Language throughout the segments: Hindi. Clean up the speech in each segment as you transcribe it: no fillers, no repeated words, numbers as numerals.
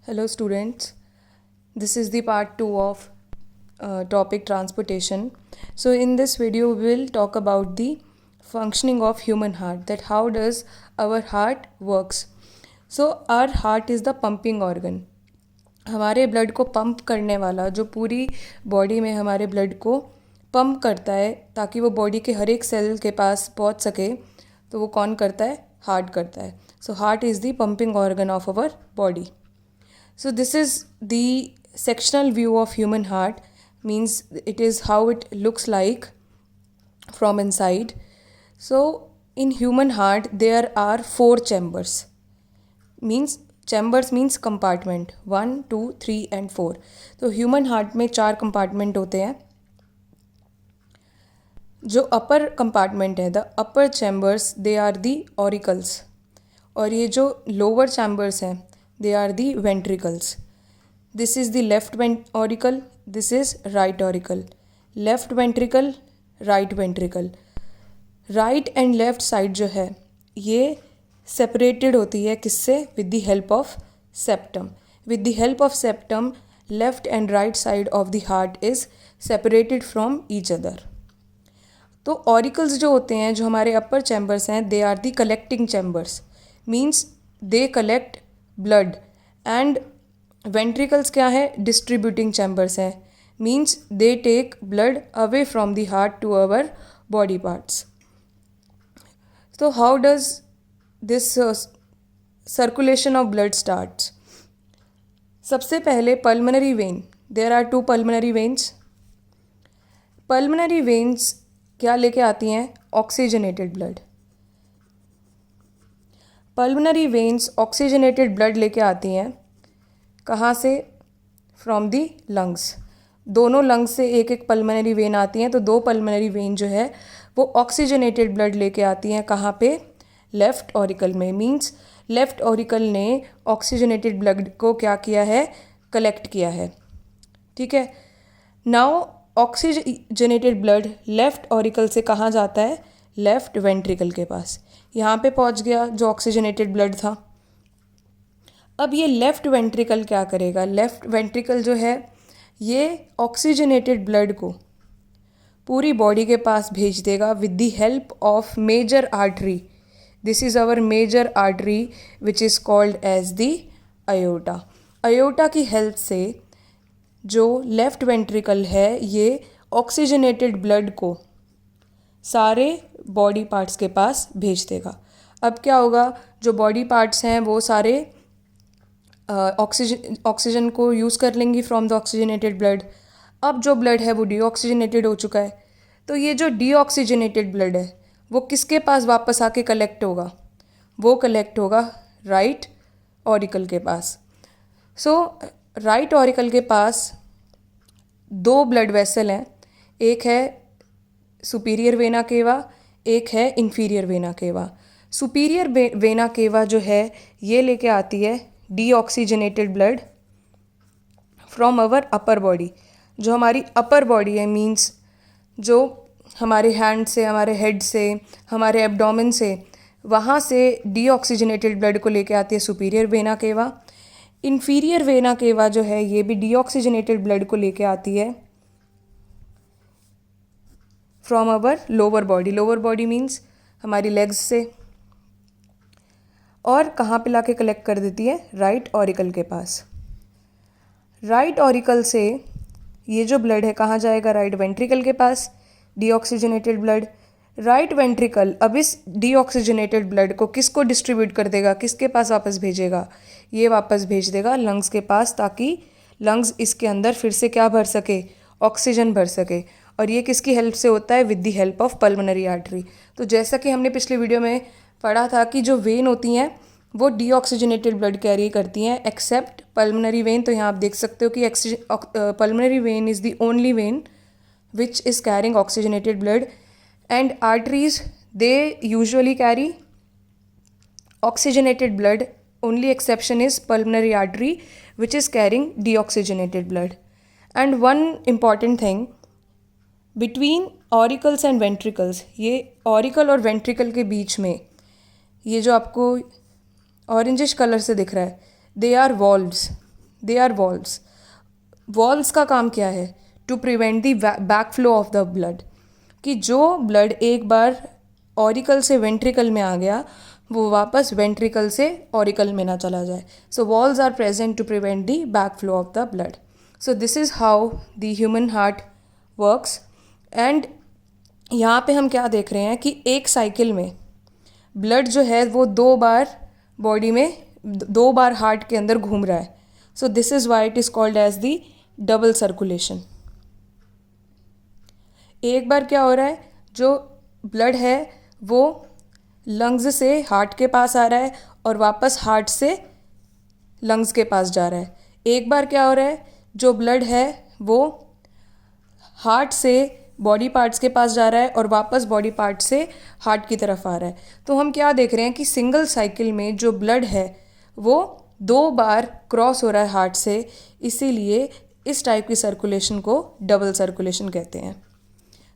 Hello students, this is the part 2 of topic transportation. So in this video we will talk about the functioning of human heart, that how does our heart works. So our heart is the pumping organ. हमारे ब्लड को पंप करने वाला, जो पूरी बॉडी में हमारे ब्लड को पंप करता है ताकि वो बॉडी के हर एक सेल के पास पहुंच सके, तो वो कौन करता है? हार्ट करता है. So heart is the pumping organ of our body. So this is the sectional view of human heart, means it is how it looks like from inside. So in human heart there are 4 chambers. Chambers means compartment 1, 2, 3 and 4. तो human heart में 4 compartment होते हैं. जो अपर कंपार्टमेंट है, the upper chambers, they are the auricles, और ये जो लोअर चैम्बर्स हैं, they are the ventricles. This is the left auricle, this is right auricle. Left ventricle, right ventricle. Right and left side जो है ये separated होती है किससे? With the help of septum. With the help of septum, left and right side of the heart is separated from each other. तो ऑरिकल्स जो होते हैं, जो हमारे अपर चैम्बर्स हैं, they are the collecting chambers, means they collect blood. And ventricles क्या है? डिस्ट्रीब्यूटिंग चैम्बर्स हैं, means they take blood away from the heart to our body parts. तो how does this circulation of blood starts? सबसे पहले pulmonary vein, there are 2 pulmonary veins. Pulmonary veins क्या लेके आती हैं? Oxygenated blood. Pulmonary veins oxygenated blood लेके आती हैं. कहाँ से? From the lungs. दोनों लंग्स से एक एक पल्मनरी वेन आती हैं, तो 2 पल्मनरी वेन जो है वो ऑक्सीजनेटेड ब्लड लेके आती हैं. कहाँ पे? लेफ़्ट ऑरिकल में. मीन्स लेफ़्ट ऑरिकल ने ऑक्सीजनेटेड ब्लड को क्या किया है? कलेक्ट किया है. ठीक है. Now oxygenated blood left auricle से कहाँ जाता है? लेफ़्ट वेंट्रिकल के पास. यहाँ पे पहुँच गया जो ऑक्सीजनेटेड ब्लड था. अब ये लेफ़्ट वेंट्रिकल क्या करेगा? लेफ़्ट वेंट्रिकल जो है ये ऑक्सीजनेटेड ब्लड को पूरी बॉडी के पास भेज देगा with the help of major artery. This is our major artery which is called as the aorta. Aorta की हेल्प से जो लेफ़्ट वेंट्रिकल है ये ऑक्सीजनेटेड ब्लड को सारे बॉडी पार्ट्स के पास भेज देगा. अब क्या होगा? जो बॉडी पार्ट्स हैं वो सारे ऑक्सीजन को यूज़ कर लेंगी फ्रॉम द ऑक्सीजनेटेड ब्लड. अब जो ब्लड है वो डीऑक्सीजनेटेड हो चुका है, तो ये जो डीऑक्सीजनेटेड ब्लड है वो किसके पास वापस आके कलेक्ट होगा? वो कलेक्ट होगा राइट ऑरिकल के पास. सो राइट ऑरिकल के पास 2 ब्लड वेसल हैं. एक है सुपीरियर वेना केवा, एक है inferior vena cava. Superior vena cava जो है ये लेके आती है deoxygenated blood from our upper body. जो हमारी अपर बॉडी है, मीन्स जो हमारे हैंड से, हमारे हेड से, हमारे एब्डोमेन से, वहाँ से डीऑक्सीजनेटेड ब्लड को लेके आती है सुपीरियर वेना केवा. इन्फीरियर वेना केवा जो है ये भी डीऑक्सीजनेटेड ब्लड को लेके आती है from our lower body. Lower body means हमारी लेग्स से, और कहाँ पे लाके कलेक्ट कर देती है? राइट ऑरिकल के पास. राइट ऑरिकल से ये जो ब्लड है कहाँ जाएगा? राइट वेंट्रिकल के पास. Deoxygenated blood. राइट वेंट्रिकल अब इस डीऑक्सीजनेटेड ब्लड को किसको डिस्ट्रीब्यूट कर देगा? किसके पास वापस भेजेगा? ये वापस भेज देगा लंग्स के पास, ताकि लंग्स इसके अंदर फिर से क्या भर सके? ऑक्सीजन भर सके. और ये किसकी हेल्प से होता है? With the help of pulmonary artery. तो जैसा कि हमने पिछले वीडियो में पढ़ा था कि जो वेन होती हैं वो डीऑक्सीजनेटेड ब्लड कैरी करती हैं एक्सेप्ट पल्मनरी वेन. तो यहाँ आप देख सकते हो कि pulmonary when is the only when which is carrying oxygenated blood, and arteries they usually carry oxygenated blood. Only exception is pulmonary artery which is carrying deoxygenated blood. And one important thing, between auricles and ventricles, ये ऑरिकल और वेंट्रिकल के बीच में ये जो आपको ऑरेंजिश कलर से दिख रहा है, they are valves. They are valves. Valves का काम क्या है? To prevent the back flow of the blood, कि जो ब्लड एक बार ऑरिकल से वेंट्रिकल में आ गया वो वापस वेंट्रिकल से ऑरिकल में ना चला जाए. So valves are present to prevent the back flow of the blood. So this is how the human heart works. And यहाँ पे हम क्या देख रहे हैं कि एक साइकिल में ब्लड जो है वो 2 बार बॉडी में 2 बार हार्ट के अंदर घूम रहा है. So this is why it is called as the double circulation. एक बार क्या हो रहा है, जो ब्लड है वो लंग्स से हार्ट के पास आ रहा है और वापस हार्ट से लंग्स के पास जा रहा है. एक बार क्या हो रहा है, जो ब्लड है वो हार्ट से बॉडी पार्ट्स के पास जा रहा है और वापस बॉडी पार्ट से हार्ट की तरफ आ रहा है. तो हम क्या देख रहे हैं कि सिंगल साइकिल में जो ब्लड है वो 2 बार क्रॉस हो रहा है हार्ट से, इसीलिए इस टाइप की सर्कुलेशन को डबल सर्कुलेशन कहते हैं.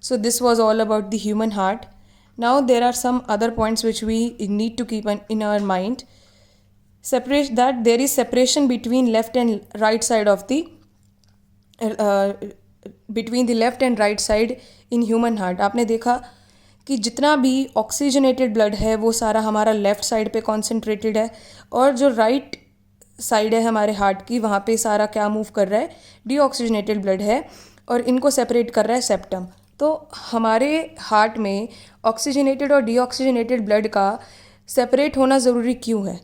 So this was all about the human heart. Now there are some other points which we need to keep in our mind. That there is separation between left and right side of the between the left and right side in human heart. आपने देखा कि जितना भी ऑक्सीजनेटेड ब्लड है वो सारा हमारा लेफ्ट साइड पे कॉन्सेंट्रेटेड है और जो राइट साइड है हमारे हार्ट की वहाँ पे सारा क्या मूव कर रहा है, डीऑक्सीजनेटेड ब्लड है और इनको सेपरेट कर रहा है सेप्टम. तो हमारे हार्ट में ऑक्सीजनेटेड और डीऑक्सीजनेटेड ब्लड का सेपरेट होना ज़रूरी क्यों है?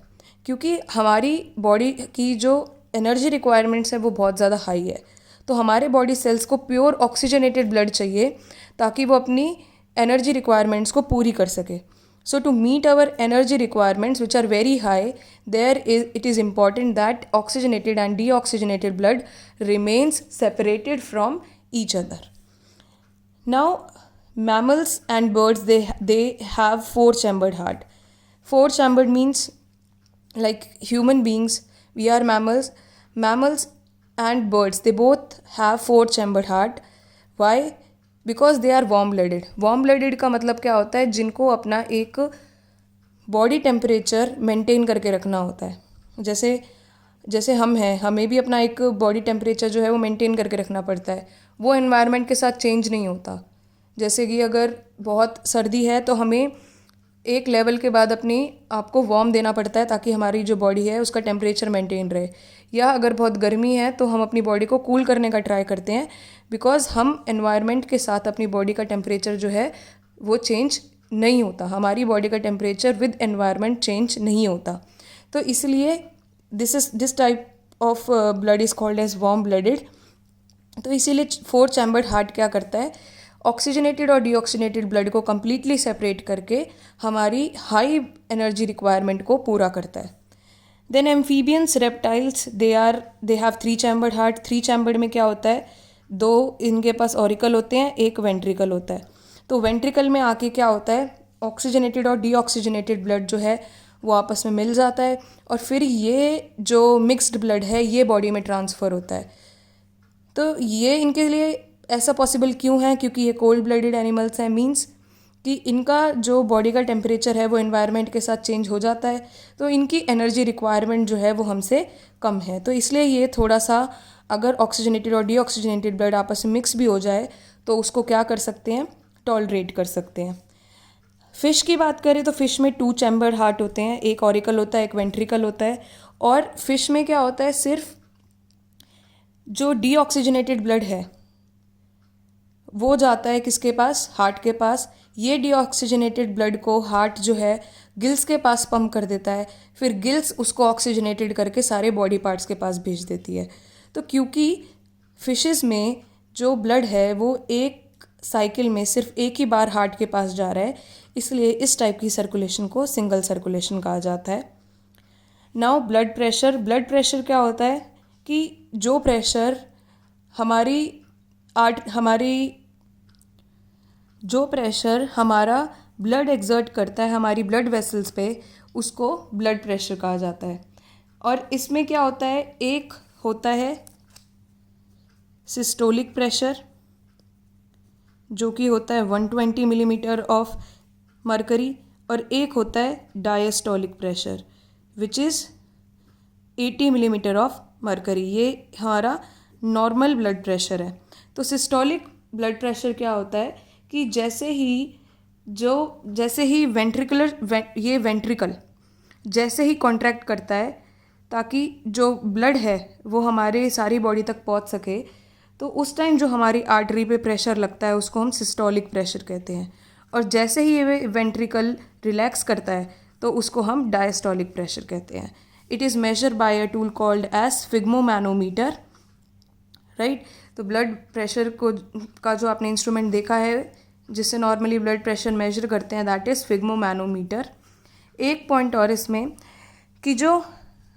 क्योंकि हमारी बॉडी की जो एनर्जी रिक्वायरमेंट्स है वो बहुत ज़्यादा हाई है. तो हमारे बॉडी सेल्स को प्योर ऑक्सीजनेटेड ब्लड चाहिए ताकि वो अपनी एनर्जी रिक्वायरमेंट्स को पूरी कर सके. So to meet our energy requirements which are very high, it is important that oxygenated and deoxygenated blood remains separated from each other. Now mammals and birds they have 4-chambered heart. 4-chambered means like human beings, we are mammals. Mammals and birds they both have 4-chambered heart. Why? Because they are warm blooded. Warm blooded का मतलब क्या होता है? जिनको अपना एक बॉडी टेम्परेचर मेंटेन करके रखना होता है. जैसे हम हैं, हमें भी अपना एक बॉडी टेम्परेचर जो है वो मेंटेन करके रखना पड़ता है. वो एनवायरनमेंट के साथ चेंज नहीं होता. जैसे कि अगर बहुत सर्दी है तो हमें एक लेवल के बाद अपनी आपको वार्म देना पड़ता है ताकि हमारी जो बॉडी है उसका टेम्परेचर मेंटेन रहे. या अगर बहुत गर्मी है तो हम अपनी बॉडी को कूल करने का ट्राई करते हैं, बिकॉज हम एनवायरनमेंट के साथ अपनी बॉडी का टेम्परेचर जो है वो चेंज नहीं होता. हमारी बॉडी का टेम्परेचर विद एनवायरनमेंट चेंज नहीं होता. तो इसलिए this type of blood is called as warm blooded. तो इसीलिए 4-chambered हार्ट क्या करता है, ऑक्सीजनेटेड और डीऑक्सीजनेटेड ब्लड को कम्प्लीटली सेपरेट करके हमारी हाई एनर्जी रिक्वायरमेंट को पूरा करता है. Then amphibians, reptiles, they have 3-chambered heart. 3-chambered में क्या होता है, 2 इनके पास ऑरिकल होते हैं, एक वेंट्रिकल होता है. तो वेंट्रिकल में आके क्या होता है, ऑक्सीजनेटेड और डीऑक्सीजनेटेड ब्लड जो है वो आपस में मिल जाता है और फिर ये जो मिक्स्ड ब्लड है ये बॉडी में ट्रांसफ़र होता है. तो ये इनके लिए ऐसा पॉसिबल क्यों है? क्योंकि ये कोल्ड ब्लडेड एनिमल्स हैं. मींस कि इनका जो बॉडी का टेम्परेचर है वो एनवायरनमेंट के साथ चेंज हो जाता है, तो इनकी एनर्जी रिक्वायरमेंट जो है वो हमसे कम है. तो इसलिए ये थोड़ा सा, अगर ऑक्सीजनेटेड और डीऑक्सीजनेटेड ब्लड आपस में मिक्स भी हो जाए तो उसको क्या कर सकते हैं, टॉलरेट कर सकते हैं. फ़िश की बात करें तो फ़िश में 2-chambered हार्ट होते हैं, एक ऑरिकल होता है, एक वेंट्रिकल होता है. और फ़िश में क्या होता है, सिर्फ जो डीऑक्सीजनेटेड ब्लड है वो जाता है किसके पास, हार्ट के पास. ये डीऑक्सीजनेटेड ब्लड को हार्ट जो है गिल्स के पास पंप कर देता है, फिर गिल्स उसको ऑक्सीजनेटेड करके सारे बॉडी पार्ट्स के पास भेज देती है. तो क्योंकि फिशेस में जो ब्लड है वो एक साइकिल में सिर्फ एक ही बार हार्ट के पास जा रहा है, इसलिए इस टाइप की सर्कुलेशन को सिंगल सर्कुलेशन कहा जाता है. नाउ ब्लड प्रेशर क्या होता है कि जो प्रेशर हमारा ब्लड एक्सर्ट करता है हमारी ब्लड वेसल्स पे, उसको ब्लड प्रेशर कहा जाता है. और इसमें क्या होता है, एक होता है सिस्टोलिक प्रेशर जो कि होता है 120 मिलीमीटर ऑफ मरकरी, और एक होता है diastolic pressure which is 80 millimetre of mercury, ये हमारा नॉर्मल ब्लड प्रेशर है। तो सिस्टोलिक ब्लड प्रेशर क्या होता है कि जैसे ही वेंट्रिकल जैसे ही कॉन्ट्रैक्ट करता है ताकि जो ब्लड है वो हमारे सारी बॉडी तक पहुंच सके, तो उस टाइम जो हमारी आर्टरी पे प्रेशर लगता है उसको हम सिस्टोलिक प्रेशर कहते हैं। और जैसे ही ये वेंट्रिकल रिलैक्स करता है तो उसको हम डायस्टोलिक प्रेशर कहते हैं। It is measure by a tool called as sphygmomanometer, right. तो ब्लड प्रेशर का जो आपने इंस्ट्रूमेंट देखा है जिससे नॉर्मली ब्लड प्रेशर मेजर करते हैं, दैट इज़ स्फिग्मोमैनोमीटर। एक पॉइंट और इसमें कि जो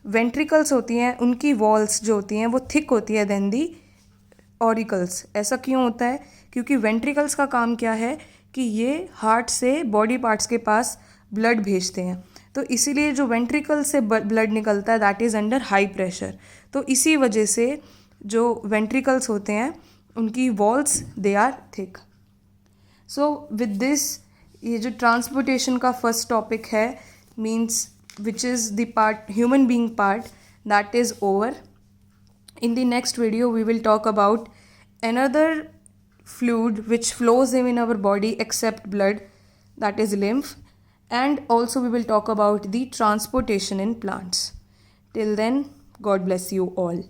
वेंट्रिकल्स होती हैं उनकी वॉल्स जो होती हैं वो थिक होती है देन दी ऑरिकल्स। ऐसा क्यों होता है? क्योंकि वेंट्रिकल्स का काम क्या है कि ये हार्ट से बॉडी पार्ट्स के पास ब्लड भेजते हैं, तो इसीलिए जो वेंट्रिकल से ब्लड निकलता है that is under high pressure. तो इसी वजह से जो वेंट्रिकल्स होते हैं उनकी walls they are thick. So with this, ये जो ट्रांसपोर्टेशन का फर्स्ट टॉपिक है means which is the human being part, that is over. In the next video we will talk about another fluid which flows in our body except blood, that is lymph, and also we will talk about the transportation in plants. Till then, God bless you all.